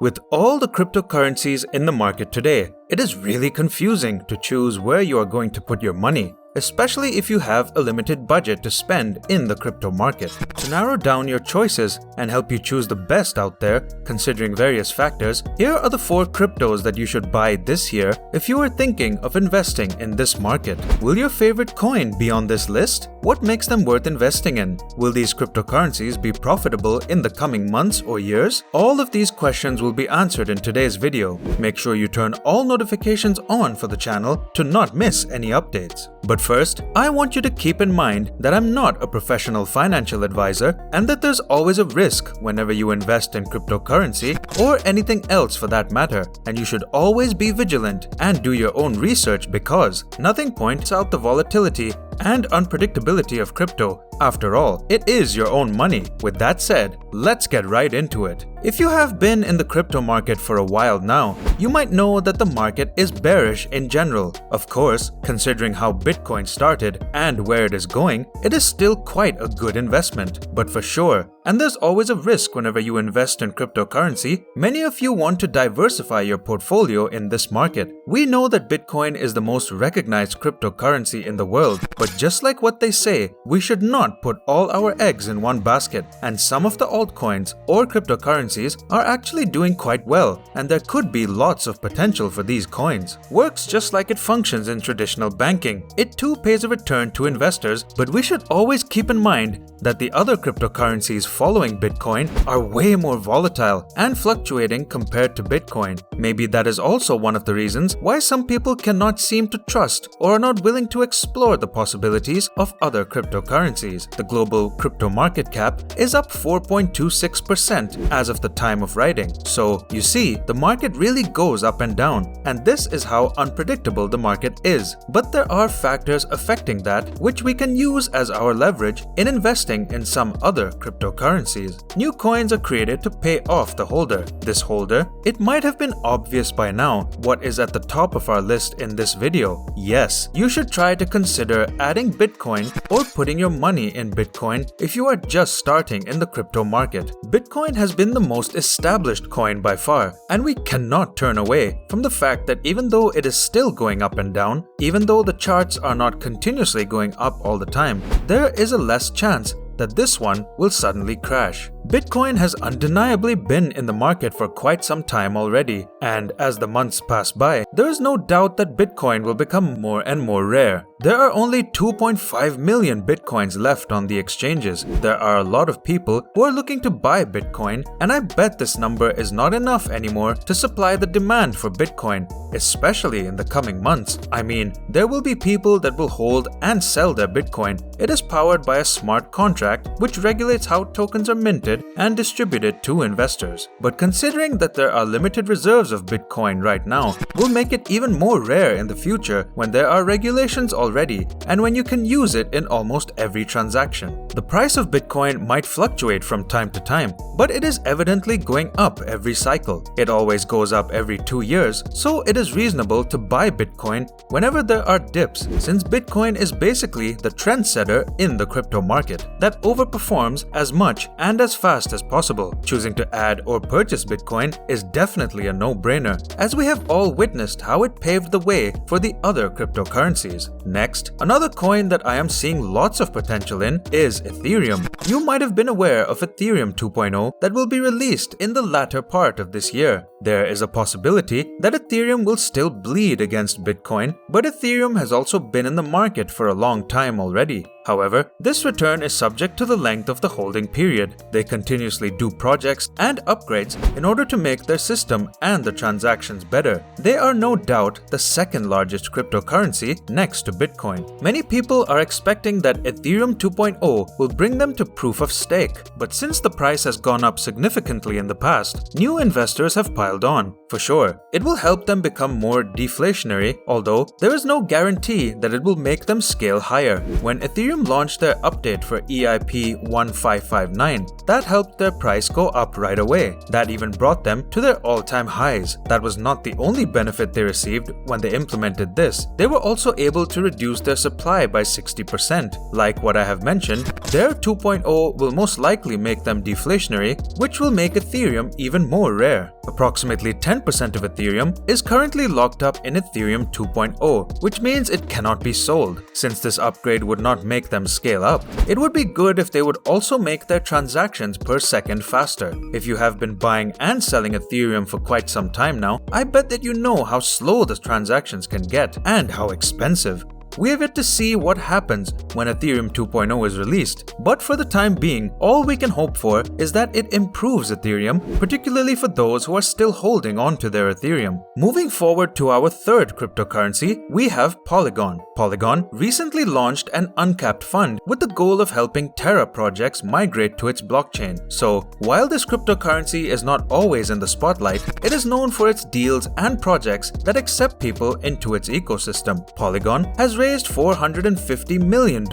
With all the cryptocurrencies in the market today, it is really confusing to choose where you are going to put your money, especially if you have a limited budget to spend in the crypto market. To narrow down your choices and help you choose the best out there, considering various factors, here are the 4 cryptos that you should buy this year if you are thinking of investing in this market. Will your favorite coin be on this list? What makes them worth investing in? Will these cryptocurrencies be profitable in the coming months or years? All of these questions will be answered in today's video. Make sure you turn all notifications on for the channel to not miss any updates. But first, I want you to keep in mind that I'm not a professional financial advisor and that there's always a risk whenever you invest in cryptocurrency or anything else for that matter, and you should always be vigilant and do your own research because nothing points out the volatility and unpredictability of crypto. After all, it is your own money. With that said, let's get right into it. If you have been in the crypto market for a while now, you might know that the market is bearish in general. Of course, considering how Bitcoin started and where it is going, it is still quite a good investment. But for sure, and there's always a risk whenever you invest in cryptocurrency, many of you want to diversify your portfolio in this market. We know that Bitcoin is the most recognized cryptocurrency in the world, but just like what they say, we should not put all our eggs in one basket, and some of the altcoins or cryptocurrencies are actually doing quite well, and there could be lots of potential for these coins. Works just like it functions in traditional banking. It too pays a return to investors, but we should always keep in mind that the other cryptocurrencies following Bitcoin are way more volatile and fluctuating compared to Bitcoin. Maybe that is also one of the reasons why some people cannot seem to trust or are not willing to explore the possibilities of other cryptocurrencies. The global crypto market cap is up 4.26% as of the time of writing. So, you see, the market really goes up and down, and this is how unpredictable the market is. But there are factors affecting that which we can use as our leverage in investing in some other cryptocurrencies. New coins are created to pay off the holder. This holder, it might have been obvious by now what is at the top of our list in this video. Yes, you should try to consider adding Bitcoin or putting your money in Bitcoin if you are just starting in the crypto market. Bitcoin has been the most established coin by far, and we cannot turn away from the fact that even though it is still going up and down, even though the charts are not continuously going up all the time, there is a less chance that this one will suddenly crash. Bitcoin has undeniably been in the market for quite some time already, and as the months pass by, there is no doubt that Bitcoin will become more and more rare. There are only 2.5 million Bitcoins left on the exchanges. There are a lot of people who are looking to buy Bitcoin, and I bet this number is not enough anymore to supply the demand for Bitcoin, especially in the coming months. I mean, there will be people that will hold and sell their Bitcoin. It is powered by a smart contract which regulates how tokens are minted and distributed to investors. But considering that there are limited reserves of Bitcoin right now, will make it even more rare in the future when there are regulations already and when you can use it in almost every transaction. The price of Bitcoin might fluctuate from time to time, but it is evidently going up every cycle. It always goes up every 2 years, so it is reasonable to buy Bitcoin whenever there are dips, since Bitcoin is basically the trendsetter in the crypto market that overperforms as much and as fast as possible. Choosing to add or purchase Bitcoin is definitely a no-brainer, as we have all witnessed how it paved the way for the other cryptocurrencies. Next, another coin that I am seeing lots of potential in is Ethereum. You might have been aware of Ethereum 2.0 that will be released in the latter part of this year. There is a possibility that Ethereum will still bleed against Bitcoin, but Ethereum has also been in the market for a long time already. However, this return is subject to the length of the holding period. They continuously do projects and upgrades in order to make their system and the transactions better. They are no doubt the second largest cryptocurrency next to Bitcoin. Many people are expecting that Ethereum 2.0 will bring them to proof of stake, but since the price has gone up significantly in the past, new investors have piled piled on. For sure, it will help them become more deflationary, although there is no guarantee that it will make them scale higher. When Ethereum launched their update for EIP 1559, that helped their price go up right away. That even brought them to their all-time highs. That was not the only benefit they received when they implemented this. They were also able to reduce their supply by 60%. Like what I have mentioned, their 2.0 will most likely make them deflationary, which will make Ethereum even more rare. Approximately 10% of Ethereum is currently locked up in Ethereum 2.0, which means it cannot be sold. Since this upgrade would not make them scale up, it would be good if they would also make their transactions per second faster. If you have been buying and selling Ethereum for quite some time now, I bet that you know how slow the transactions can get and how expensive. We have yet to see what happens when Ethereum 2.0 is released, but for the time being, all we can hope for is that it improves Ethereum, particularly for those who are still holding on to their Ethereum. Moving forward to our third cryptocurrency, we have Polygon. Polygon recently launched an uncapped fund with the goal of helping Terra projects migrate to its blockchain. So, while this cryptocurrency is not always in the spotlight, it is known for its deals and projects that accept people into its ecosystem. Polygon has raised $450 million,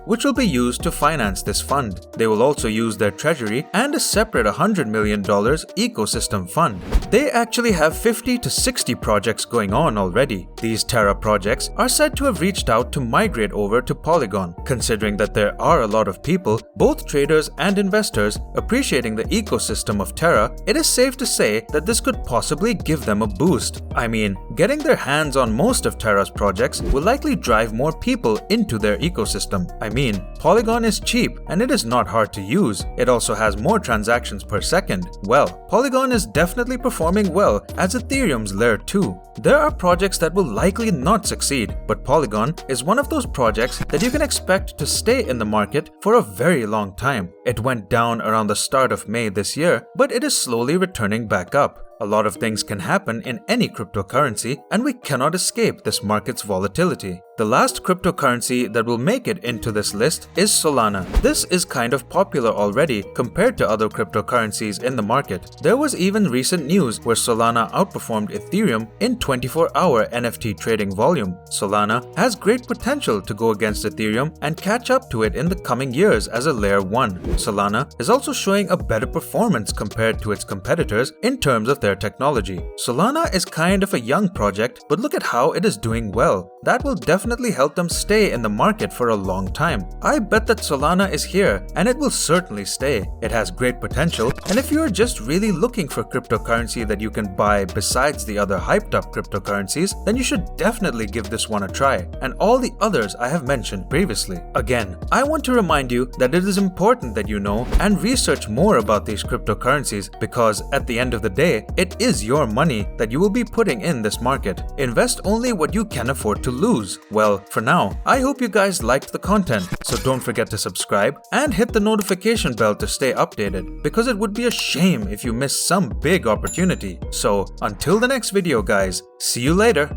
which will be used to finance this fund. They will also use their treasury and a separate $100 million ecosystem fund. They actually have 50 to 60 projects going on already. These Terra projects are said to have reached out to migrate over to Polygon. Considering that there are a lot of people, both traders and investors, appreciating the ecosystem of Terra, it is safe to say that this could possibly give them a boost. I mean, getting their hands on most of Terra's projects will likely drive more people into their ecosystem. I mean, Polygon is cheap and it is not hard to use. It also has more transactions per second. Well, Polygon is definitely performing well as Ethereum's layer 2. There are projects that will likely not succeed, but Polygon is one of those projects that you can expect to stay in the market for a very long time. It went down around the start of May this year, but it is slowly returning back up. A lot of things can happen in any cryptocurrency, and we cannot escape this market's volatility. The last cryptocurrency that will make it into this list is Solana. This is kind of popular already compared to other cryptocurrencies in the market. There was even recent news where Solana outperformed Ethereum in 24-hour NFT trading volume. Solana has great potential to go against Ethereum and catch up to it in the coming years as a layer 1. Solana is also showing a better performance compared to its competitors in terms of their technology. Solana is kind of a young project, but look at how it is doing well. That will definitely help them stay in the market for a long time. I bet that Solana is here and it will certainly stay. It has great potential, and if you are just really looking for cryptocurrency that you can buy besides the other hyped up cryptocurrencies, then you should definitely give this one a try, and all the others I have mentioned previously. Again, I want to remind you that it is important that you know and research more about these cryptocurrencies, because at the end of the day, it is your money that you will be putting in this market. Invest only what you can afford to lose. Well, for now, I hope you guys liked the content, so don't forget to subscribe and hit the notification bell to stay updated, because it would be a shame if you miss some big opportunity. So, until the next video guys, see you later!